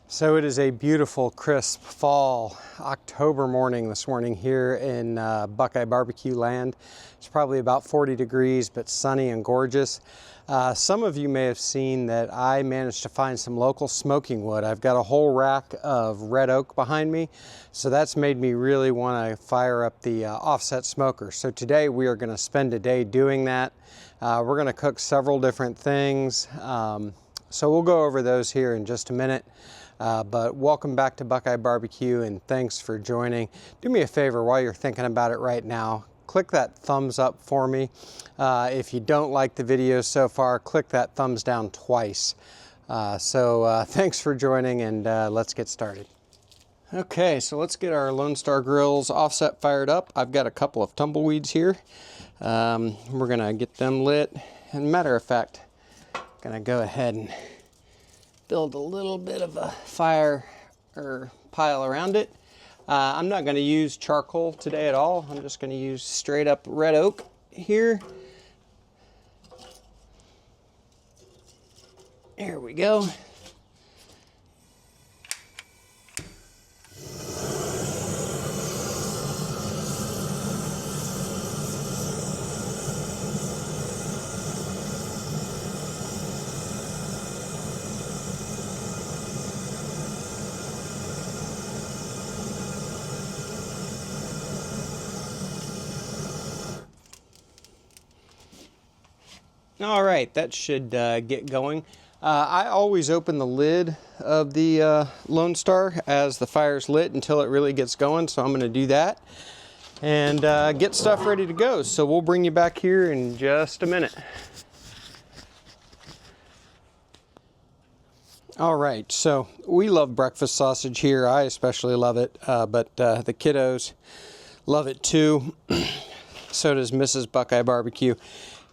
So it is a beautiful, crisp fall October morning this morning here in BuQeye BBQ land. It's probably about 40 degrees, but sunny and gorgeous. Some of you may have seen that I managed to find some local smoking wood. I've got a whole rack of red oak behind me, so that's made me really want to fire up the offset smoker. So today we are going to spend a day doing that. We're going to cook several different things, so we'll go over those here in just a minute. But welcome back to BuQeye BBQ and thanks for joining. Do me a favor while you're thinking about it right now, click that thumbs up for me. If you don't like the video so far, click that thumbs down twice. Thanks for joining and let's get started. Okay, so let's get our Lone Star Grillz offset fired up. I've got a couple of tumbleweeds here. We're gonna get them lit. And matter of fact, I'm gonna go ahead and build a little bit of a fire or pile around it. I'm not going to use charcoal today at all. I'm just going to use straight up red oak here. There we go. All right, that should get going. I always open the lid of the Lone Star as the fire's lit until it really gets going, so I'm going to do that and get stuff ready to go. So we'll bring you back here in just a minute. All right, so we love breakfast sausage here. I especially love it, but the kiddos love it too. So does Mrs. BuQeye BBQ.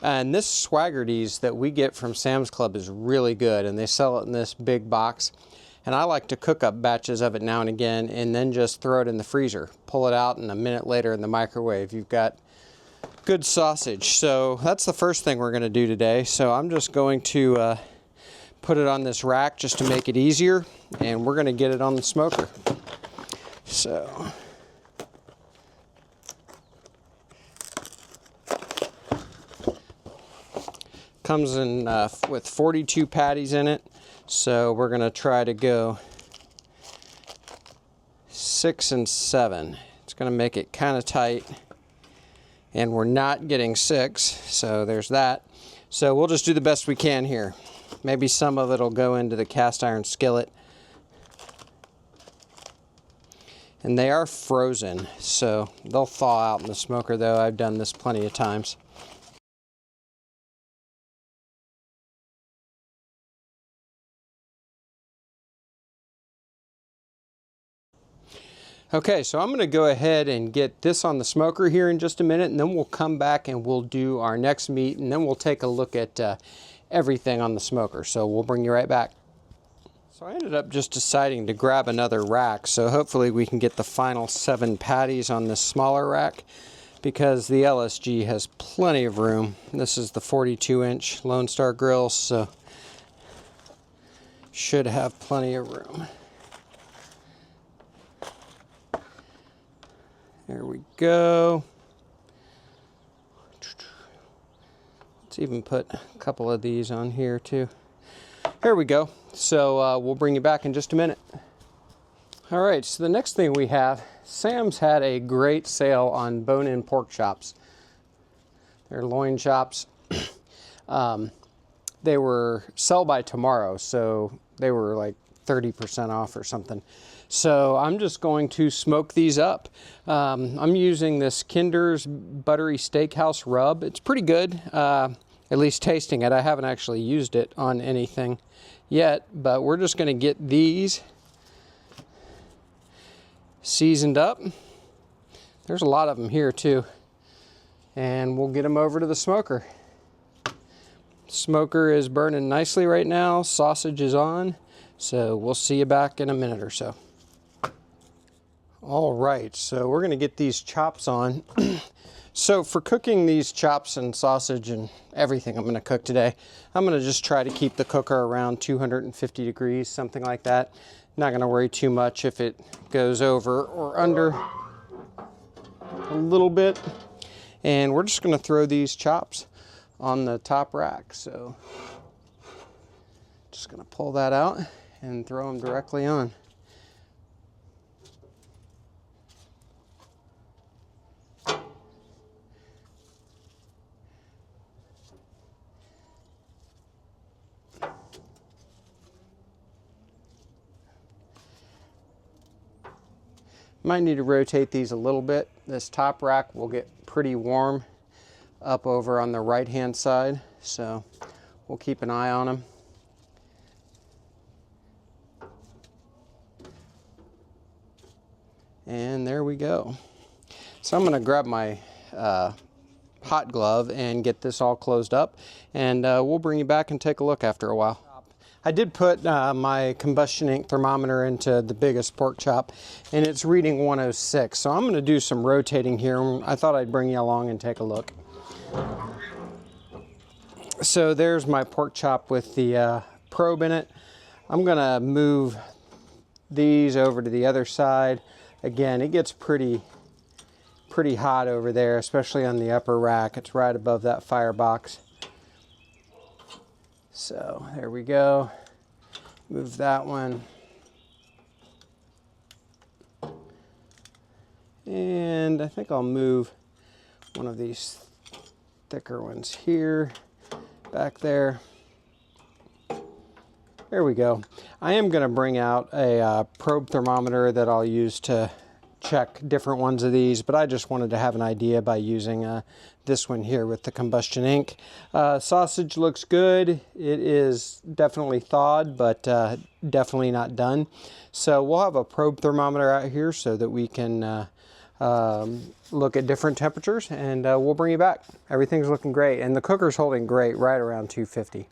And this Swaggerties that we get from Sam's Club is really good, and they sell it in this big box. And I like to cook up batches of it now and again and then just throw it in the freezer. Pull it out and a minute later in the microwave. You've got good sausage. So that's the first thing we're going to do today. So I'm just going to put it on this rack just to make it easier, and we're going to get it on the smoker. So comes in with 42 patties in it, so we're going to try to go 6 and 7. It's going to make it kind of tight, and we're not getting 6, so there's that. So we'll just do the best we can here. Maybe some of it will go into the cast iron skillet. And they are frozen, so they'll thaw out in the smoker, though. I've done this plenty of times. Okay, so I'm going to go ahead and get this on the smoker here in just a minute, and then we'll come back and we'll do our next meat, and then we'll take a look at everything on the smoker. So we'll bring you right back. So I ended up just deciding to grab another rack, so hopefully we can get the final 7 patties on this smaller rack, because the LSG has plenty of room. This is the 42-inch Lone Star Grillz, so should have plenty of room. There we go. Let's even put a couple of these on here too. Here we go. So we'll bring you back in just a minute. All right, so the next thing we have, Sam's had a great sale on bone-in pork chops. They're loin chops. They were sell by tomorrow, so they were like 30% off or something. So I'm just going to smoke these up. I'm using this Kinder's Buttery Steakhouse rub. It's pretty good, at least tasting it. I haven't actually used it on anything yet, but we're just going to get these seasoned up. There's a lot of them here too. And we'll get them over to the smoker. Smoker is burning nicely right now. Sausage is on. So we'll see you back in a minute or so. All right, so we're going to get these chops on. So for cooking these chops and sausage and everything I'm going to cook today, I'm going to just try to keep the cooker around 250 degrees, something like that. Not going to worry too much if it goes over or under a little bit. And we're just going to throw these chops on the top rack. So just going to pull that out and throw them directly on. Might need to rotate these a little bit. This top rack will get pretty warm up over on the right hand side, so we'll keep an eye on them. And there we go. So I'm going to grab my hot glove and get this all closed up, and we'll bring you back and take a look after a while. I did put my combustion ink thermometer into the biggest pork chop, and it's reading 106. So I'm going to do some rotating here. I thought I'd bring you along and take a look. So there's my pork chop with the probe in it. I'm going to move these over to the other side. Again, it gets pretty hot over there, especially on the upper rack. It's right above that firebox. So there we go. Move that one. And I think I'll move one of these thicker ones here, back there. There we go. I am going to bring out a probe thermometer that I'll use to check different ones of these, but I just wanted to have an idea by using this one here with the combustion ink. Sausage looks good. It is definitely thawed, but definitely not done. So we'll have a probe thermometer out here so that we can look at different temperatures, and we'll bring you back. Everything's looking great, and the cooker's holding great, right around 250.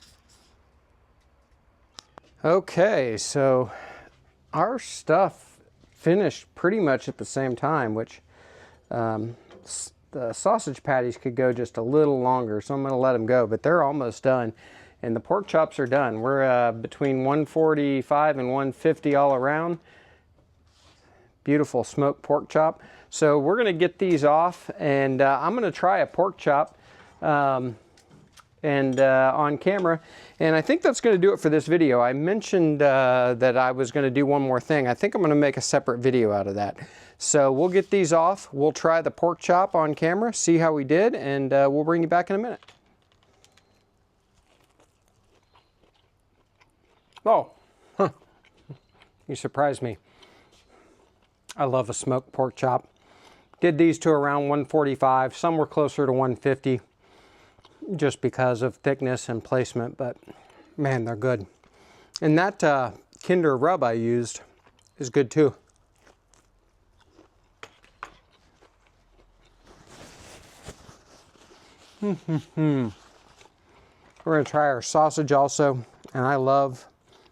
Okay, so our stuff finished pretty much at the same time, which the sausage patties could go just a little longer, so I'm going to let them go, but they're almost done, and the pork chops are done. We're between 145 and 150 all around. Beautiful smoked pork chop. So we're going to get these off, and I'm going to try a pork chop on camera, and I think that's going to do it for this video. I mentioned that I was going to do one more thing. I think I'm going to make a separate video out of that. So we'll get these off, we'll try the pork chop on camera, see how we did, and we'll bring you back in a minute. Oh, you surprised me. I love a smoked pork chop. Did these to around 145, some were closer to 150. Just because of thickness and placement, but man, they're good. And that Kinder rub I used is good too. We're going to try our sausage also, and I love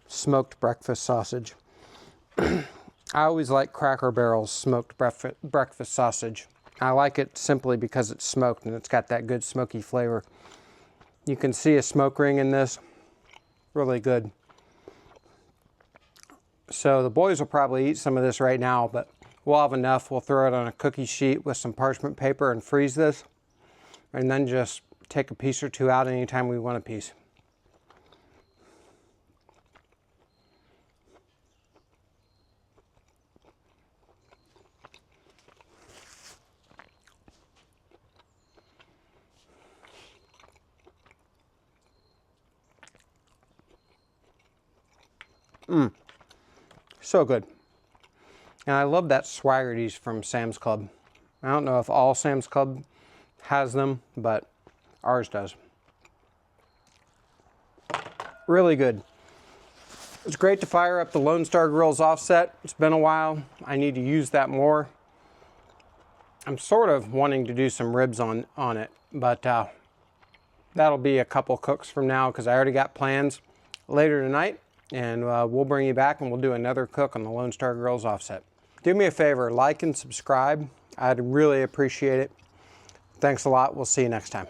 smoked breakfast sausage. I always like Cracker Barrel's smoked breakfast sausage. I like it simply because it's smoked and it's got that good smoky flavor. You can see a smoke ring in this. Really good. So the boys will probably eat some of this right now, but we'll have enough. We'll throw it on a cookie sheet with some parchment paper and freeze this, and then just take a piece or two out anytime we want a piece. So good. And I love that Swaggerty's from Sam's Club. I don't know if all Sam's Club has them, but ours does. Really good. It's great to fire up the Lone Star Grillz offset. It's been a while. I need to use that more. I'm sort of wanting to do some ribs on it, but that'll be a couple cooks from now because I already got plans later tonight, and we'll bring you back and we'll do another cook on the Lone Star Grillz offset. Do me a favor, like and subscribe. I'd really appreciate it. Thanks a lot. We'll see you next time.